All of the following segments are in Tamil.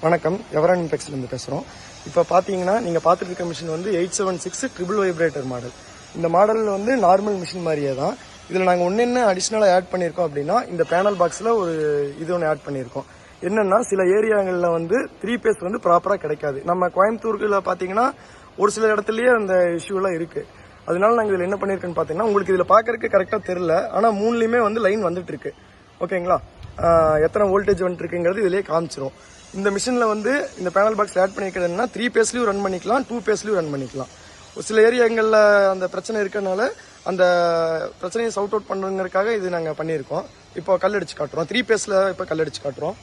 வணக்கம், எவரான் இம்பெக்ஸ்லேருந்து பேசுகிறோம். இப்போ பார்த்தீங்கன்னா நீங்கள் பார்த்துட்டு இருக்க மிஷின் வந்து 876 ட்ரிபிள் வைப்ரேட்டர் மாடல். இந்த மாடலில் வந்து நார்மல் மிஷின் மாதிரியே தான். இதில் நாங்கள் என்ன அடிஷ்னலாக ஆட் பண்ணியிருக்கோம் அப்படின்னா, இந்த பேனல் பாக்ஸில் ஒரு இது ஒன்று ஆட் பண்ணியிருக்கோம். என்னென்னா, சில ஏரியாங்களில் வந்து 3 பேஸ் வந்து ப்ராப்பராக கிடைக்காது. நம்ம கோயம்புத்தூர்ல பார்த்தீங்கன்னா ஒரு சில இடத்துலயே அந்த இஷ்யூலாம் இருக்குது. அதனால நாங்கள் இதில் என்ன பண்ணியிருக்கோன்னு பார்த்தீங்கன்னா, உங்களுக்கு இதில் பார்க்கறதுக்கு கரெக்டாக தெரில, ஆனால் 3லையுமே வந்து லைன் வந்துட்டு இருக்கு. ஓகேங்களா? எத்தனை வோல்டேஜ் வந்துட்டு இருக்குங்கிறது இதிலே காமிச்சிரும். இந்த மிஷினில் வந்து இந்த பேனல் பாக்ஸ் ஆட் பண்ணிக்கிறதுனா 3 பேஸ்லையும் ரன் பண்ணிக்கலாம், 2 பேஸ்லையும் ரன் பண்ணிக்கலாம். ஒரு சில ஏரியாங்களில் அந்த பிரச்சனை இருக்கிறதுனால அந்த பிரச்சனையை சவுட் அவுட் பண்ணுறதுக்காக இது நாங்கள் பண்ணியிருக்கோம். இப்போ கல் அடிச்சு காட்டுறோம். 3 பேஸில் இப்போ கல் அடிச்சு காட்டுறோம்.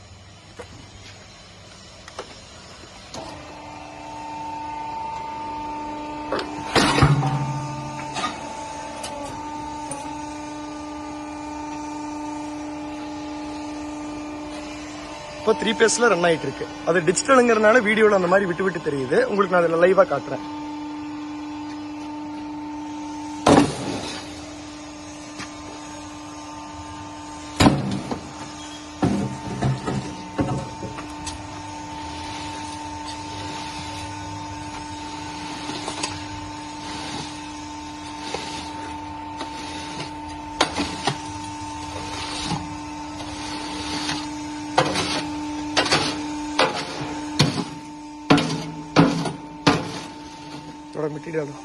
இப்போ 3 பேஸ்ல ரன் ஆயிட்டு இருக்கு. அது டிஜிட்டலுங்கிறதுனால வீடியோல அந்த மாதிரி விட்டு விட்டு தெரியுது. உங்களுக்கு நான் அதில் லைவா காட்டுறேன். थोड़ा मिट्टी डालो.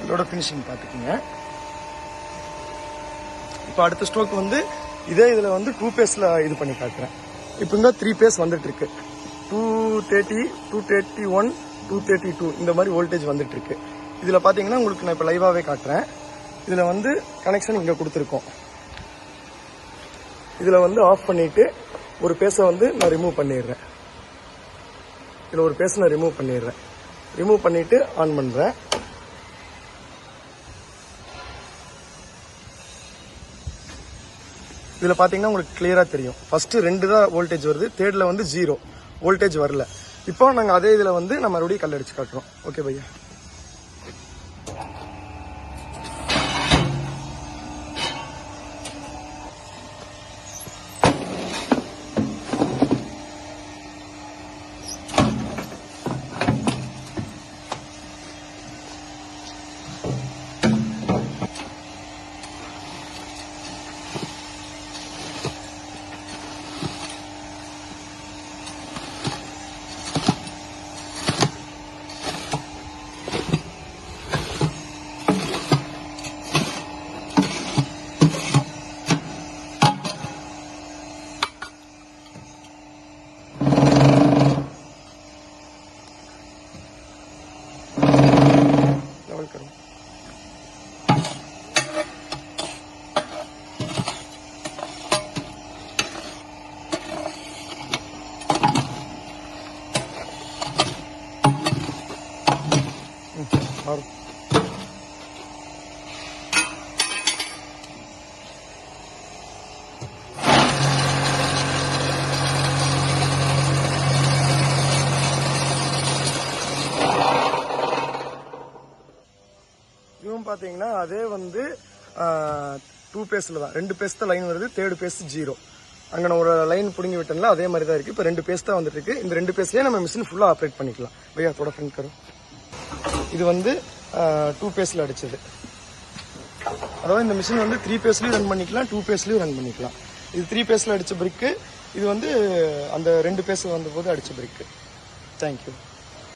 இதோட ஃபினிஷிங் பார்த்துக்குங்க. இப்போ அடுத்த ஸ்ட்ரோக் வந்து இதே இதில் வந்து 2 பேஸில் இது பண்ணி காட்டுறேன். இப்போ இங்கே 3 பேஸ் வந்துட்டு இருக்கு. 230, 231, 232 இந்த மாதிரி வோல்டேஜ் வந்துட்டு இருக்கு. இதில் பார்த்தீங்கன்னா உங்களுக்கு நான் இப்போ லைவாகவே காட்டுறேன். இதில் வந்து கனெக்ஷன் இங்கே கொடுத்துருக்கோம். இதில் வந்து ஆஃப் பண்ணிட்டு ஒரு பேஸை வந்து நான் ரிமூவ் பண்ணிடுறேன். இதில் ஒரு பேஸை நான் ரிமூவ் பண்ணிடுறேன். ரிமூவ் பண்ணிட்டு ஆன் பண்ணுறேன். இதில் பார்த்தீங்கன்னா உங்களுக்கு கிளியராக தெரியும். ஃபர்ஸ்ட் 2 தான் வோல்டேஜ் வருது, தேர்டில் வந்து 0 வோல்டேஜ் வரல. இப்போ நாங்கள் அதே இதில் வந்து நம்ம மறுபடியும் கல் அடிச்சு காட்டுறோம். ஓகே பையா. करो. और இதுவும் பார்த்தீங்கன்னா அதே வந்து 2 பேஸில் தான். 2 பேஸ் தான் லைன் வருது, தேர்ட் பேஸ் 0. அங்கே நான் ஒரு லைன் பிடுங்கி விட்டேன்ல, அதே மாதிரி தான் இருக்குது. இப்போ 2 பேஸ் தான் வந்துட்டு இருக்கு. இந்த 2 பேஸ்லேயே நம்ம மிஷின் ஃபுல்லாக ஆப்ரேட் பண்ணிக்கலாம். பையா थोड़ा फ्रंट करो. இது வந்து 2 பேஸில் அடிச்சது. அதாவது இந்த மிஷின் வந்து 3 பேஸ்லையும் ரன் பண்ணிக்கலாம், 2 பேஸ்லையும் ரன் பண்ணிக்கலாம். இது 3 பேஸில் அடித்த பிரிக்கு, இது வந்து அந்த 2 பேஸ் வந்த போது அடித்த பிரிக்கு. தேங்க்யூ.